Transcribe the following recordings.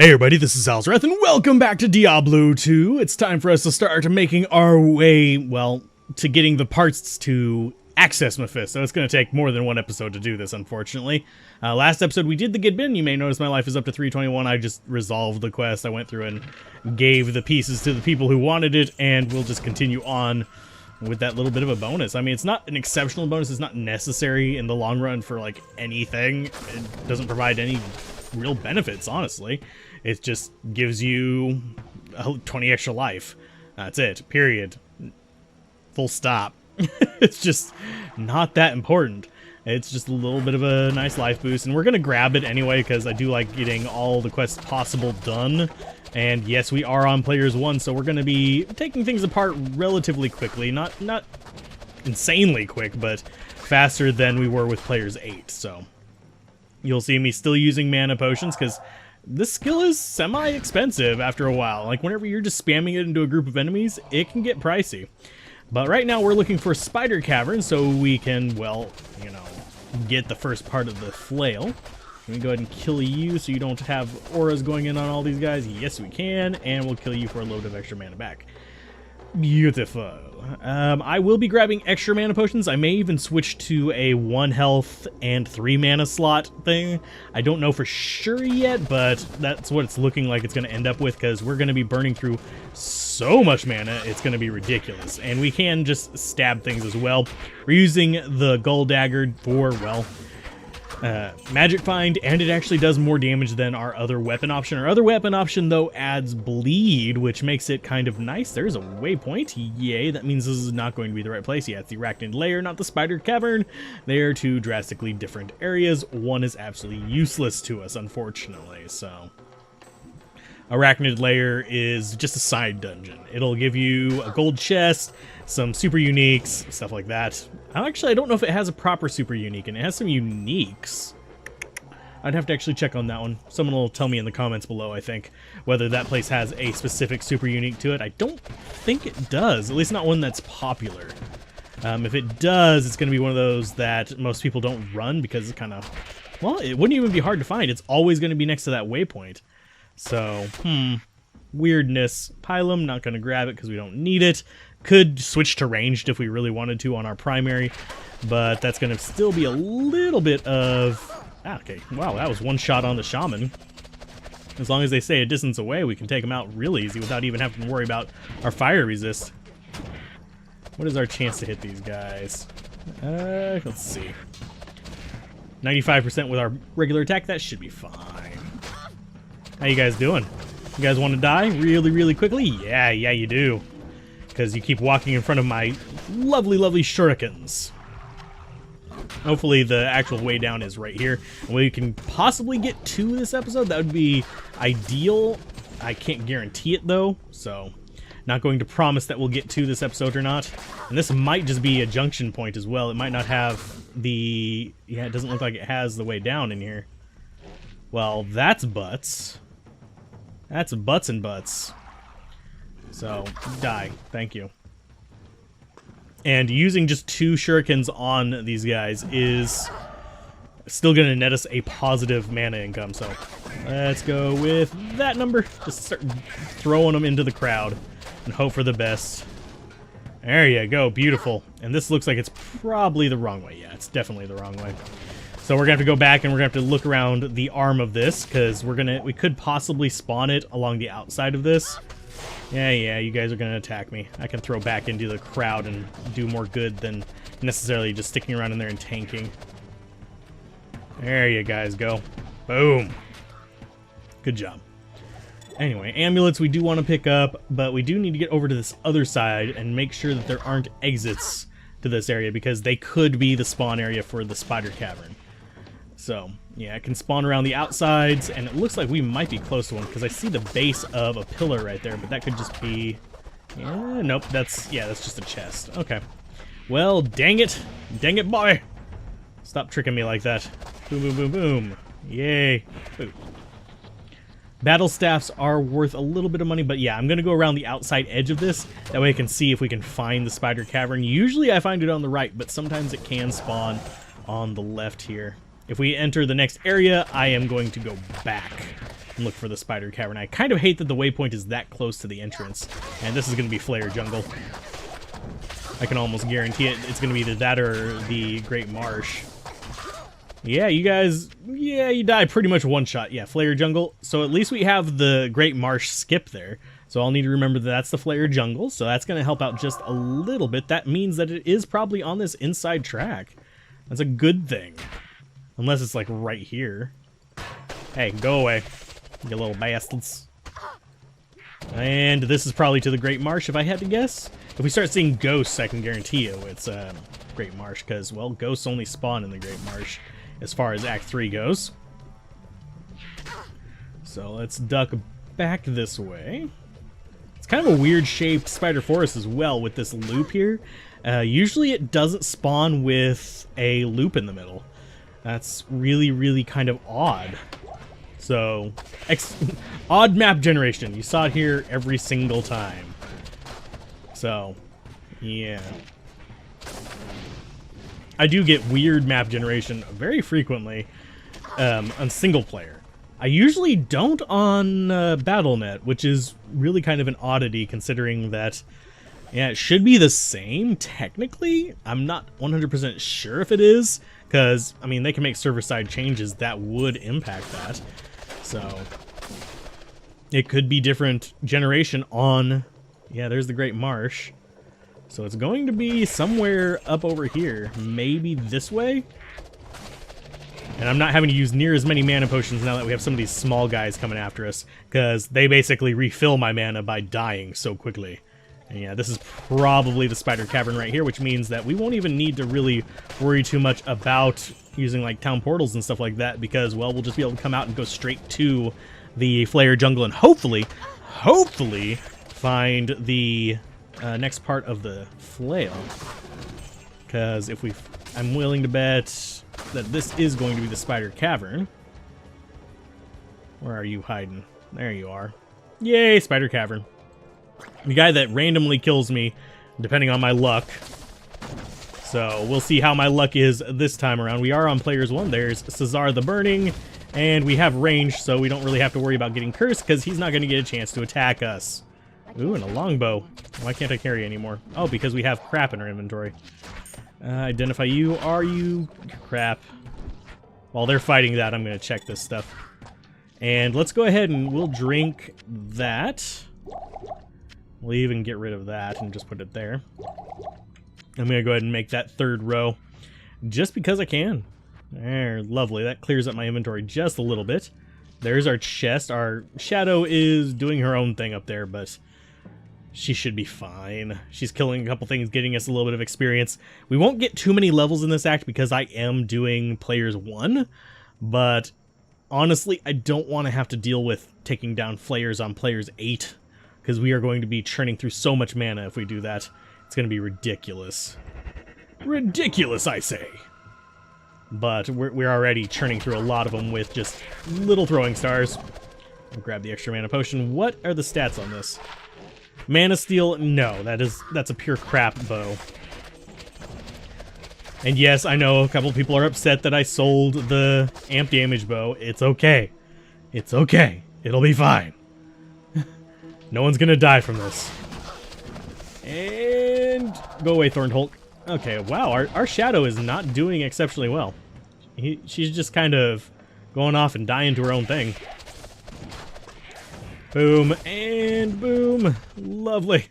Hey everybody, this is Alzorath, and welcome back to Diablo 2. It's time for us to start making our way, well, to getting the parts to access Mephisto. It's going to take more than one episode to do this, unfortunately. Last episode we did the Get Bin. You may notice my life is up to 321. I just resolved the quest. I went through and gave the pieces to the people who wanted it, and we'll just continue on with that little bit of a bonus. I mean, it's not an exceptional bonus. It's not necessary in the long run for, like, anything. It doesn't provide any real benefits, honestly. It just gives you 20 extra life. That's it. Period. Full stop. It's just not that important. It's just a little bit of a nice life boost, and we're gonna grab it anyway because I do like getting all the quests possible done. And yes, we are on Players 1, so we're gonna be taking things apart relatively quickly. Not insanely quick, but faster than we were with Players 8. So you'll see me still using mana potions because this skill is semi-expensive after a while. Like, whenever you're just spamming it into a group of enemies, it can get pricey. But right now we're looking for Spider Cavern so we can, well, you know, get the first part of the flail. Can we go ahead and kill you so you don't have auras going in on all these guys? Yes, we can, and we'll kill you for a load of extra mana back. Beautiful. I will be grabbing extra mana potions. I may even switch to a 1 health and 3 mana slot thing. I don't know for sure yet, but that's what it's looking like it's going to end up with, because we're going to be burning through so much mana, it's going to be ridiculous. And we can just stab things as well. We're using the Gull Dagger for, well, Magic Find, and it actually does more damage than our other weapon option. Our other weapon option, though, adds bleed, which makes it kind of nice. There's a waypoint. Yay, that means this is not going to be the right place. Yeah, it's the Arachnid Lair, not the Spider Cavern. They are two drastically different areas. One is absolutely useless to us, unfortunately, so Arachnid Lair is just a side dungeon. It'll give you a gold chest, some super uniques, stuff like that. Actually, I don't know if it has a proper super unique, and it has some uniques. I'd have to actually check on that one. Someone will tell me in the comments below, I think, whether that place has a specific super unique to it. I don't think it does, at least not one that's popular. If it does, it's going to be one of those that most people don't run because it's kind of, well, it wouldn't even be hard to find. It's always going to be next to that waypoint. So, weirdness. Pylum, not going to grab it because we don't need it. Could switch to ranged if we really wanted to on our primary, but that's going to still be a little bit of... okay, wow, that was one shot on the shaman. As long as they stay a distance away, we can take them out real easy without even having to worry about our fire resist. What is our chance to hit these guys? Let's see. 95% with our regular attack, that should be fine. How you guys doing? You guys want to die really, really quickly? Yeah, you do. Because you keep walking in front of my lovely, lovely shurikens. Hopefully the actual way down is right here. And we can possibly get to this episode. That would be ideal. I can't guarantee it, though. So, not going to promise that we'll get to this episode or not. And this might just be a junction point as well. It might not have the... yeah, it doesn't look like it has the way down in here. Well, that's butts. That's butts and butts. So, die. Thank you. And using just 2 shurikens on these guys is still going to net us a positive mana income. So, let's go with that number. Just start throwing them into the crowd and hope for the best. There you go. Beautiful. And this looks like it's probably the wrong way. Yeah, it's definitely the wrong way. So we're going to have to go back and we're going to have to look around the arm of this because we could possibly spawn it along the outside of this. Yeah, you guys are going to attack me. I can throw back into the crowd and do more good than necessarily just sticking around in there and tanking. There you guys go. Boom. Good job. Anyway, amulets we do want to pick up, but we do need to get over to this other side and make sure that there aren't exits to this area because they could be the spawn area for the Spider Cavern. So, yeah, it can spawn around the outsides, and it looks like we might be close to one, because I see the base of a pillar right there, but that could just be... yeah, nope, that's just a chest. Okay. Well, dang it. Dang it, boy. Stop tricking me like that. Boom, boom, boom, boom. Yay. Ooh. Battle staffs are worth a little bit of money, but yeah, I'm going to go around the outside edge of this. That way I can see if we can find the Spider Cavern. Usually I find it on the right, but sometimes it can spawn on the left here. If we enter the next area, I am going to go back. and look for the spider cavern. I kind of hate that the waypoint is that close to the entrance, and this is going to be Flare Jungle. I can almost guarantee it. It's going to be either that or the Great Marsh. Yeah, you guys, yeah, you die pretty much one shot. Yeah, Flare Jungle. So at least we have the Great Marsh skip there. So I'll need to remember that that's the Flare Jungle. So that's going to help out just a little bit. That means that it is probably on this inside track. That's a good thing. Unless it's like right here. Hey, go away, you little bastards. And this is probably to the Great Marsh, if I had to guess. If we start seeing ghosts, I can guarantee you it's Great Marsh, because, well, ghosts only spawn in the Great Marsh as far as Act 3 goes. So let's duck back this way. It's kind of a weird shaped spider forest as well with this loop here. Usually it doesn't spawn with a loop in the middle. That's really, really kind of odd. So, odd map generation. You saw it here every single time. So, yeah. I do get weird map generation very frequently on single player. I usually don't on Battlenet, which is really kind of an oddity considering that, yeah, it should be the same technically. I'm not 100% sure if it is, because, I mean, they can make server-side changes that would impact that. So, it could be different generation on, yeah, there's the Great Marsh. So it's going to be somewhere up over here, maybe this way. And I'm not having to use near as many mana potions now that we have some of these small guys coming after us, because they basically refill my mana by dying so quickly. And yeah, this is probably the spider cavern right here, which means that we won't even need to really worry too much about using like town portals and stuff like that, because, well, we'll just be able to come out and go straight to the Flare Jungle and hopefully find the next part of the flail. Because if I'm willing to bet that this is going to be the spider cavern. Where are you hiding? There you are. Yay, spider cavern. The guy that randomly kills me, depending on my luck. So we'll see how my luck is this time around. We are on players 1. There's Cesar the Burning, and we have range, so we don't really have to worry about getting cursed because he's not going to get a chance to attack us. Ooh, and a longbow. Why can't I carry anymore? Oh, because we have crap in our inventory. Identify you. Are you crap? While they're fighting that, I'm going to check this stuff. And let's go ahead and we'll drink that. We'll even get rid of that and just put it there. I'm going to go ahead and make that third row just because I can. There, lovely. That clears up my inventory just a little bit. There's our chest. Our shadow is doing her own thing up there, but she should be fine. She's killing a couple things, getting us a little bit of experience. We won't get too many levels in this act because I am doing players 1, but honestly, I don't want to have to deal with taking down flayers on players 8, because we are going to be churning through so much mana if we do that. It's going to be ridiculous. Ridiculous, I say. But we're already churning through a lot of them with just little throwing stars. I'll grab the extra mana potion. What are the stats on this? Mana steal? No, that's a pure crap bow. And yes, I know a couple people are upset that I sold the amp damage bow. It's okay. It's okay. It'll be fine. No one's gonna die from this. And go away, Thorned Hulk. Okay, wow, our shadow is not doing exceptionally well. She's just kind of going off and dying to her own thing. Boom, and boom. Lovely.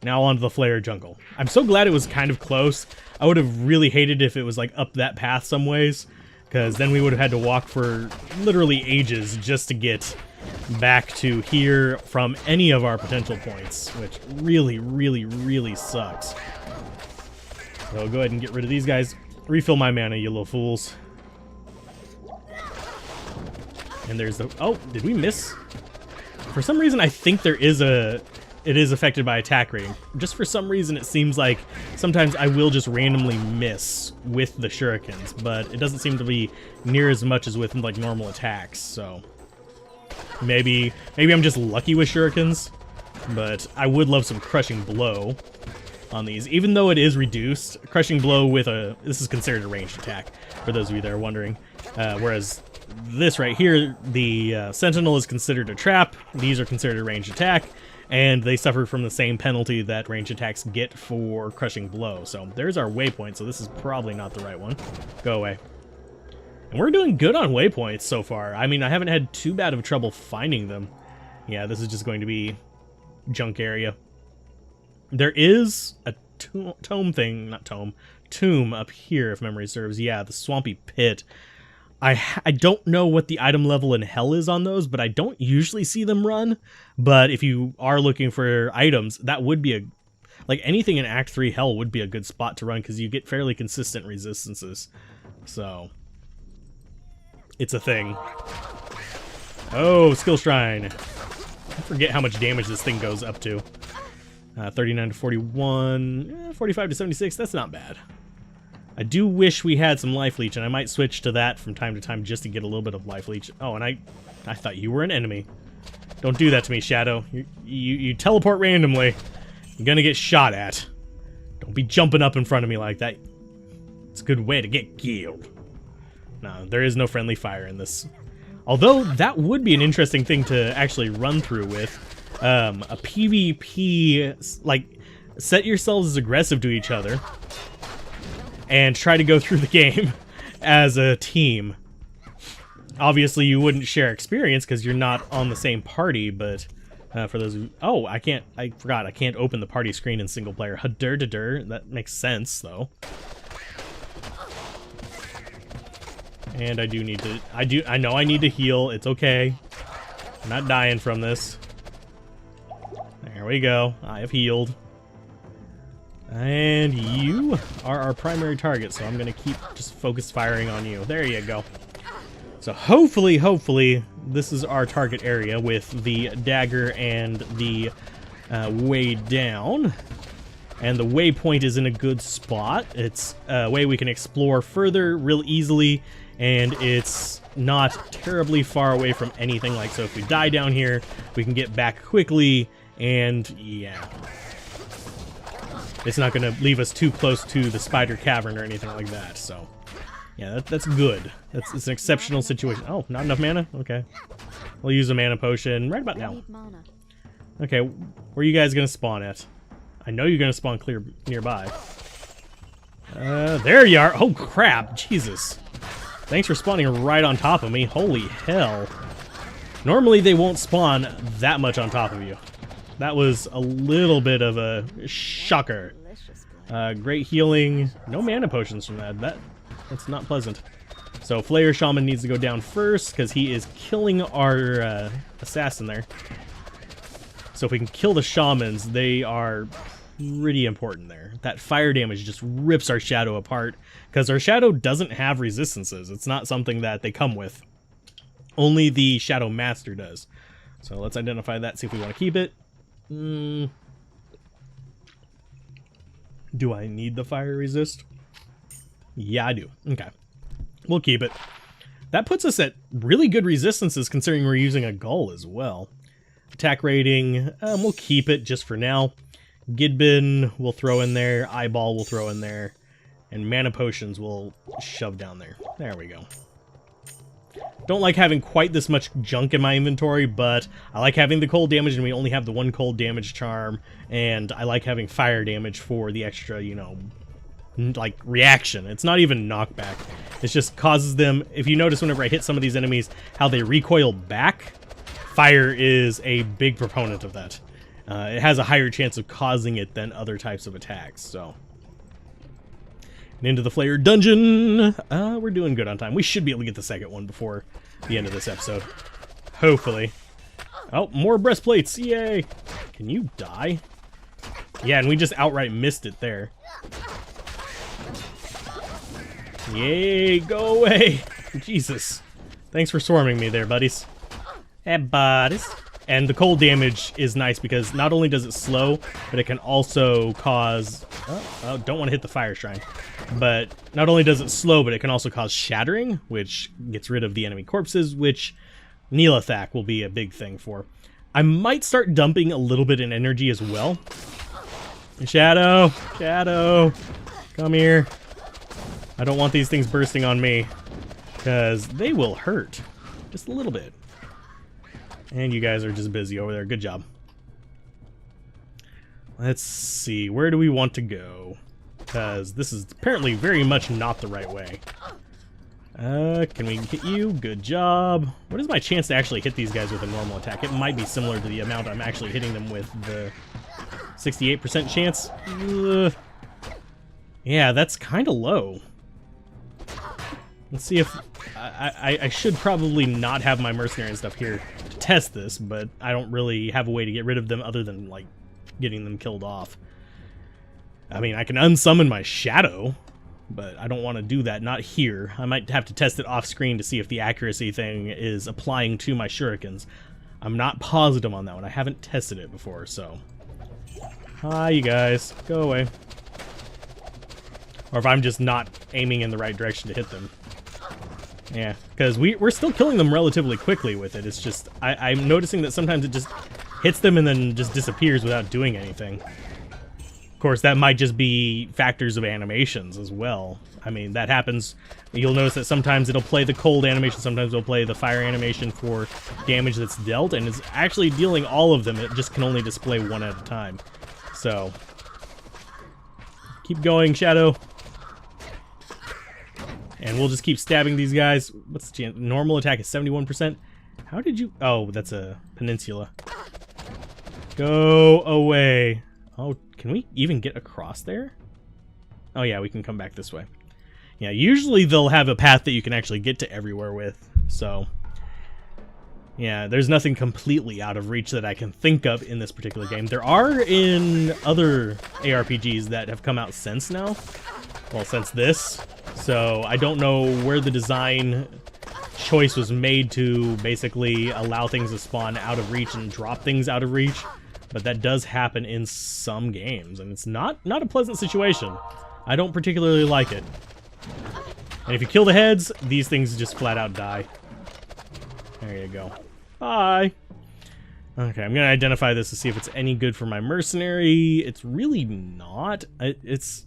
Now onto the Flare Jungle. I'm so glad it was kind of close. I would have really hated if it was like up that path some ways, because then we would have had to walk for literally ages just to get back to here from any of our potential points, which really, really, really sucks. So go ahead and get rid of these guys. Refill my mana, you little fools. And there's the... Oh, did we miss? For some reason, I think there is a... It is affected by attack rating. Just for some reason, it seems like sometimes I will just randomly miss with the shurikens, but it doesn't seem to be near as much as with like normal attacks, so... Maybe I'm just lucky with shurikens, but I would love some crushing blow. on these. Even though it is reduced, Crushing Blow with a... This is considered a ranged attack, for those of you that are wondering. Whereas this right here, the Sentinel is considered a trap. These are considered a ranged attack. And they suffer from the same penalty that ranged attacks get for Crushing Blow. So there's our waypoint, so this is probably not the right one. Go away. And we're doing good on waypoints so far. I mean, I haven't had too bad of trouble finding them. Yeah, this is just going to be junk area. There is a tomb up here, if memory serves. Yeah, the Swampy Pit. I don't know what the item level in Hell is on those, but I don't usually see them run. But if you are looking for items, that would be like anything in Act 3 Hell would be a good spot to run, because you get fairly consistent resistances. So, it's a thing. Oh, Skill Shrine. I forget how much damage this thing goes up to. 39 to 41, 45 to 76, that's not bad. I do wish we had some life leech, and I might switch to that from time to time just to get a little bit of life leech. Oh, and I thought you were an enemy. Don't do that to me, Shadow. You teleport randomly. You're gonna get shot at. Don't be jumping up in front of me like that. It's a good way to get killed. No, there is no friendly fire in this. Although, that would be an interesting thing to actually run through with. A PvP, like, set yourselves as aggressive to each other and try to go through the game as a team. Obviously, you wouldn't share experience because you're not on the same party, but for those who... Oh, I forgot, I can't open the party screen in single player. That makes sense, though. And I do need to... I know I need to heal. It's okay. I'm not dying from this. There we go. I have healed. And you are our primary target, so I'm going to keep just focus firing on you. There you go. So hopefully, this is our target area with the dagger and the way down. And the waypoint is in a good spot. It's a way we can explore further real easily, and it's not terribly far away from anything. Like, so if we die down here, we can get back quickly, and yeah. It's not going to leave us too close to the spider cavern or anything like that, so... Yeah, that's good. It's an exceptional situation. Oh, not enough mana? Okay. We'll use a mana potion right about now. Okay, where are you guys going to spawn at? I know you're going to spawn clear nearby. There you are! Oh, crap! Jesus. Thanks for spawning right on top of me. Holy hell. Normally they won't spawn that much on top of you. That was a little bit of a shocker. Great healing. No mana potions from that. That's not pleasant. So Flayer Shaman needs to go down first because he is killing our assassin there. So if we can kill the shamans, they are pretty important there. That fire damage just rips our shadow apart because our shadow doesn't have resistances. It's not something that they come with. Only the Shadow Master does. So let's identify that, see if we want to keep it. Do I need the fire resist? Yeah, I do. Okay. We'll keep it. That puts us at really good resistances considering we're using a Gull as well. Attack rating, we'll keep it just for now. Gidbin we'll throw in there. Eyeball we'll throw in there. And mana potions we'll shove down there. There we go. Don't like having quite this much junk in my inventory, but I like having the cold damage, and we only have the one cold damage charm, and I like having fire damage for the extra, you know, like, reaction. It's not even knockback. It just causes them, if you notice whenever I hit some of these enemies, how they recoil back, fire is a big proponent of that. It has a higher chance of causing it than other types of attacks, so... And into the Flayer Dungeon. We're doing good on time. We should be able to get the second one before the end of this episode. Hopefully. Oh, more breastplates. Yay. Can you die? Yeah, and we just outright missed it there. Yay, go away. Jesus. Thanks for swarming me there, buddies. Hey, buddies. And the cold damage is nice because not only does it slow, but it can also cause... Oh, don't want to hit the fire shrine. But not only does it slow, but it can also cause shattering, which gets rid of the enemy corpses, which Neelathak will be a big thing for. I might start dumping a little bit in energy as well. Shadow! Shadow! Come here. I don't want these things bursting on me, because they will hurt. Just a little bit. And you guys are just busy over there. Good job. Let's see. Where do we want to go? Because this is apparently very much not the right way. Can we hit you? Good job. What is my chance to actually hit these guys with a normal attack? It might be similar to the amount I'm actually hitting them with the 68% chance. Yeah, that's kind of low. Let's see if... I should probably not have my mercenary and stuff here to test this, but I don't really have a way to get rid of them other than, like, getting them killed off. I mean, I can unsummon my shadow, but I don't want to do that, not here. I might have to test it off screen to see if the accuracy thing is applying to my shurikens. I'm not positive on that one. I haven't tested it before, so... Hi, you guys. Go away. Or if I'm just not aiming in the right direction to hit them. Yeah, because we're still killing them relatively quickly with it. It's just, I'm noticing that sometimes it just hits them and then just disappears without doing anything. Of course, that might just be factors of animations as well. I mean, that happens. You'll notice that sometimes it'll play the cold animation, sometimes it'll play the fire animation for damage that's dealt, and it's actually dealing all of them. It just can only display one at a time. So, keep going, Shadow. And we'll just keep stabbing these guys. What's the chance? Normal attack is 71%. How did you... Oh, that's a peninsula. Go away. Oh, can we even get across there? Oh yeah, we can come back this way. Yeah, usually they'll have a path that you can actually get to everywhere with. So, yeah, there's nothing completely out of reach that I can think of in this particular game. There are in other ARPGs that have come out since now. Well, since this. So, I don't know where the design choice was made to basically allow things to spawn out of reach and drop things out of reach. But that does happen in some games, and it's not a pleasant situation. I don't particularly like it. And if you kill the heads, these things just flat out die. There you go. Bye! Okay, I'm gonna identify this to see if it's any good for my mercenary. It's really not. It's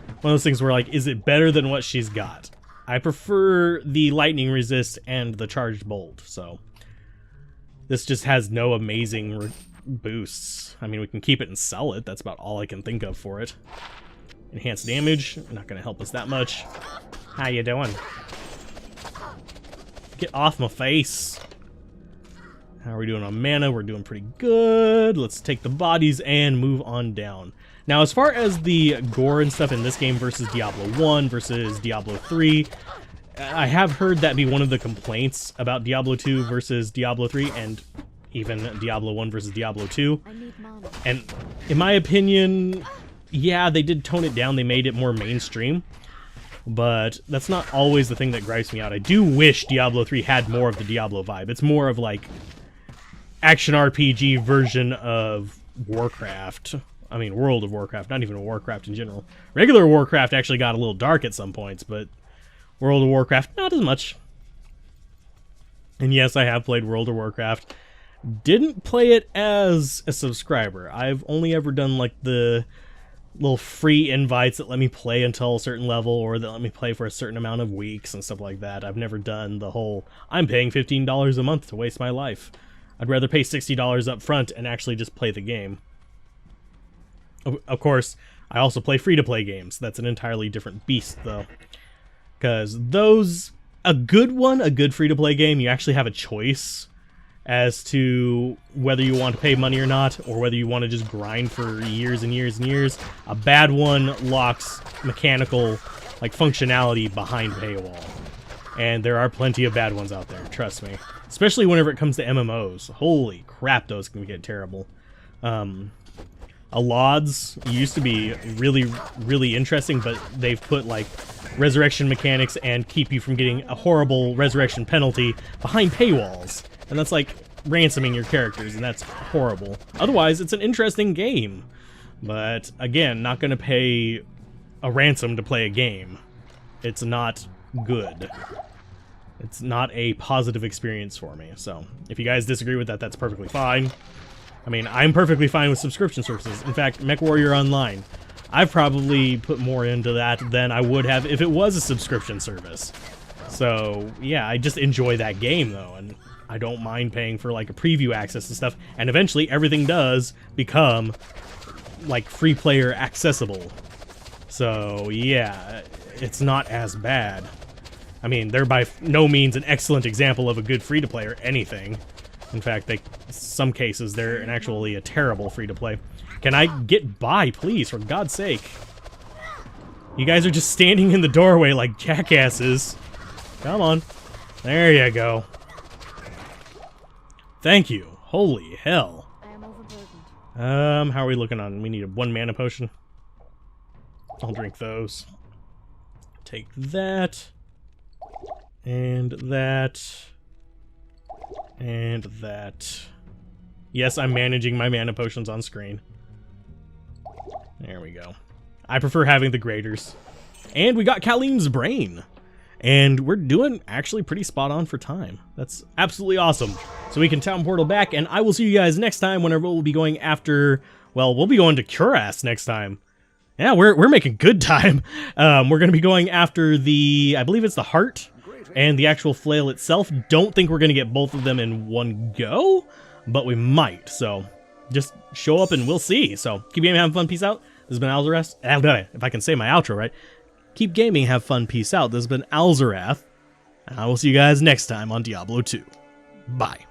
one of those things where, like, is it better than what she's got? I prefer the lightning resist and the charged bolt, so... This just has no amazing boosts. I mean, we can keep it and sell it. That's about all I can think of for it. Enhanced damage. Not gonna help us that much. How you doing? Get off my face. How are we doing on mana? We're doing pretty good. Let's take the bodies and move on down. Now, as far as the gore and stuff in this game versus Diablo 1 versus Diablo 3, I have heard that be one of the complaints about Diablo 2 versus Diablo 3, and even Diablo 1 versus Diablo 2. And in my opinion, yeah, they did tone it down. They made it more mainstream. But that's not always the thing that gripes me out. I do wish Diablo 3 had more of the Diablo vibe. It's more of like action RPG version of Warcraft. I mean, World of Warcraft, not even Warcraft in general. Regular Warcraft actually got a little dark at some points, but World of Warcraft, not as much. And yes, I have played World of Warcraft. Didn't play it as a subscriber. I've only ever done like the little free invites that let me play until a certain level, or that let me play for a certain amount of weeks and stuff like that. I've never done the whole, I'm paying $15 a month to waste my life. I'd rather pay $60 up front and actually just play the game. Of course, I also play free-to-play games. That's an entirely different beast, though. Because those, a good free-to-play game, you actually have a choice as to whether you want to pay money or not, or whether you want to just grind for years and years and years. A bad one locks mechanical, like, functionality behind paywall. And there are plenty of bad ones out there, trust me. Especially whenever it comes to MMOs. Holy crap, those can get terrible. Allods used to be really, really interesting, but they've put, like, resurrection mechanics and keep you from getting a horrible resurrection penalty behind paywalls. And that's like ransoming your characters, and that's horrible. Otherwise, it's an interesting game. But, again, not going to pay a ransom to play a game. It's not good. It's not a positive experience for me. So, if you guys disagree with that, that's perfectly fine. I mean, I'm perfectly fine with subscription services. In fact, MechWarrior Online, I've probably put more into that than I would have if it was a subscription service. So, yeah, I just enjoy that game, though, and I don't mind paying for, like, a preview access and stuff, and eventually everything does become, like, free player accessible. So, yeah, it's not as bad. I mean, they're by no means an excellent example of a good free-to-play or anything. In fact, some cases, they're actually a terrible free-to-play. Can I get by, please, for God's sake? You guys are just standing in the doorway like jackasses. Come on. There you go. Thank you. Holy hell. I am overburdened. How are we looking on? We need a 1 mana potion. I'll drink those. Take that. And that. And that. Yes, I'm managing my mana potions on screen. There we go. I prefer having the graders. And we got Kaleem's Brain. And we're doing actually pretty spot on for time. That's absolutely awesome. So we can town portal back, and I will see you guys next time whenever we'll be going after... Well, we'll be going to Cuirass next time. Yeah, we're making good time. We're going to be going after the... I believe it's the Heart and the actual flail itself. Don't think we're going to get both of them in one go, but we might. So just show up and we'll see. So keep gaming, having fun, peace out. This has been Alzorath. If I can say my outro right. Keep gaming, have fun, peace out. This has been Alzorath, and I will see you guys next time on Diablo 2. Bye.